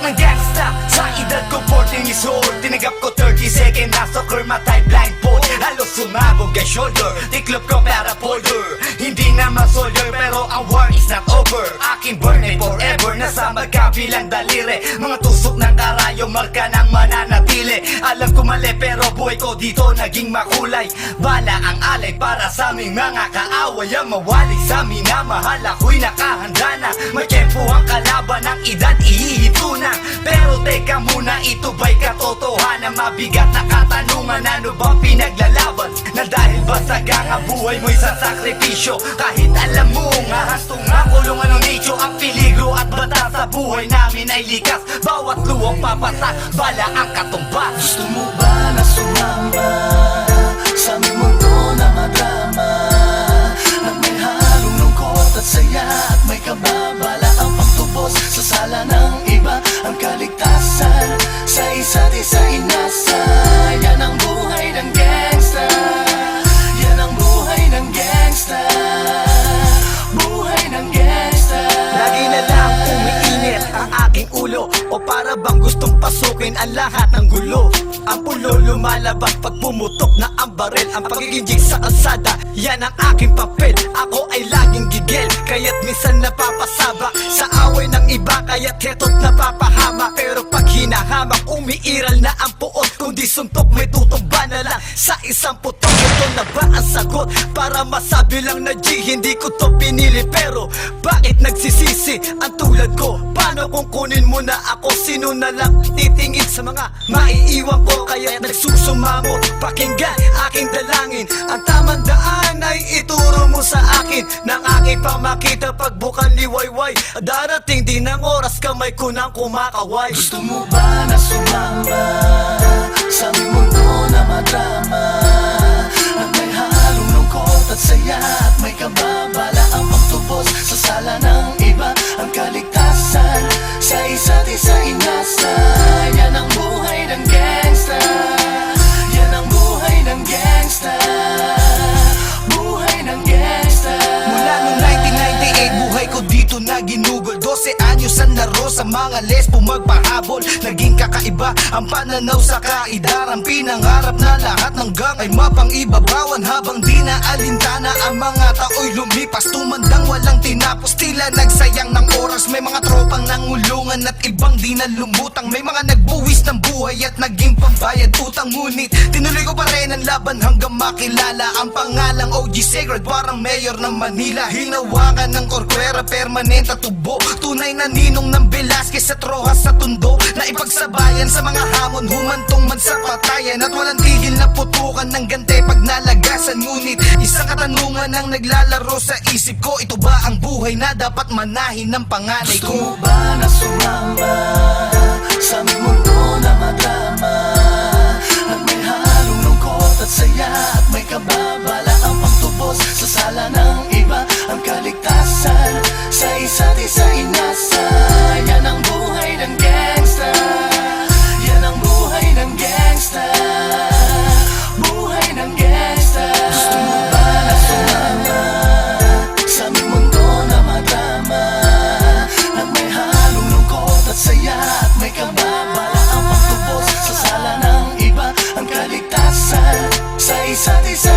ng gangsta sa edad ko 14 years old. Tinagap ko 30 second na soccer matay blindfold. Halos sumabog ang shoulder, tiklop ko para folder. Hindi naman soldier pero ang war is not over. Aking birthday forever, nasa magkabilang daliri. Mga tusok ng karayo, marka ng mananatili. Alam ko mali pero buhay ko dito naging makulay. Bala ang alay para sa aming mga kaaway. Ang mawali sa minamahal, ako'y nakahanda na. May tempo ang kalaban ng edad, ihihito na. Pero teka muna, ito ba'y katotohanan? Mabigat na katanungan, ano ba pinaglalaban? Na dahil ba sa ganga buhay mo'y sa sakripisyo? Kahit alam mo nga hastong ang kulungan ng nicho. Ang peligro at bata sa buhay namin ay likas. Bawat luwang papatak, bala ang katumbas. Gusto mo ba na sumama sa aming mundo na madrama? At may halong lungkot at saya, at may kababala ang pagtubos sa sala ng iba. Ang kaligtasan sa isa't isa inasa. Yan ang buhay ng gangsta. Yan ang buhay ng gangsta. Buhay ng gangsta. Lagi na lang umiinit ang aking ulo, o para bang gustong pasukin ang lahat ng gulo. Ang pulo lumalabas pag pumutok na ang baril. Ang pagiging jig sa kalsada, yan ang aking papel. Ako ay laging gigil, kaya't minsan napapasaba sa away ng iba, kaya't heto't napapahama. Pero pag hinahamak, umiiral na ang puot. Kung di suntok, may tutumba na lang sa isang putok. Ito na ba ang sagot? Para masabi lang na G, hindi ko to pinili. Pero bakit nagsisisi ang tulad ko? Paano kung kunin mo na ako? Sino na lang titingin sa mga maiiwan ko? Kaya nagsusumamo, pakinggan aking dalangin. Ang tamang daan ay ituro mo sa akin, nang aking pamakita pagbukan liwayway. Darating din ang oras, kamay ko nang kumakaway. Gusto mo ba na sumama sa aming mundo na madrama? At may halong lungkot at saya, at may kababala ang pagtubos sa sala ng iba. Ang kaligtasan sa isa't isa inasa. Yan ang buhay ng gangsta. Yan ang buhay ng gangsta. Buhay ng gangsta. Mula noong 1998, buhay ko dito na ginugol. 12 anyos ang laro sa mga lesbo magpahabol. Naging kakaiba ang pananaw sa kaidaran. Pinangarap na lahat ng gang ay mapang-ibabawan. Habang di na alintana ang mga tao'y lumipas, tumandang walang tinapos, tila nagsayang ng oras. May mga tropang nangulungan at ibang di na lumutang. May mga nagbuwis ng buhay at naging pambayad utang. Ngunit tinuloy ko pa rin ang laban hanggang makilala ang pangalang OG Sacred, parang mayor ng Manila. Hinawakan ng Corcuera, permanent at tubo. Tunay na ninong ng Velasquez at Rojas sa tundo, na ipagsabayan sa mga hamon, humantong man sa patayan. At walang tigil na putukan ng gante pag nalagasan. Ngunit isang katanungan ang naglalaro sa isip ko, ito ba ang buhay na dapat manahin ng panganay Gusto ko? mo ba na sumama sa aming mundo na madrama? At may halong lungkot at saya, at may kababala ang pagtubos sa sala ng iba. Ang kaligtasan sa isa't isa inasa. Yan ang buhay ng gangsta. Yan ang buhay ng gangsta. Buhay ng gangsta. Gusto mo ba na sumama sa aming mundo na madrama? At may halong lungkot at saya, at may kababala ang pagtubos sa sala ng iba. Ang kaligtasan sa isa't isa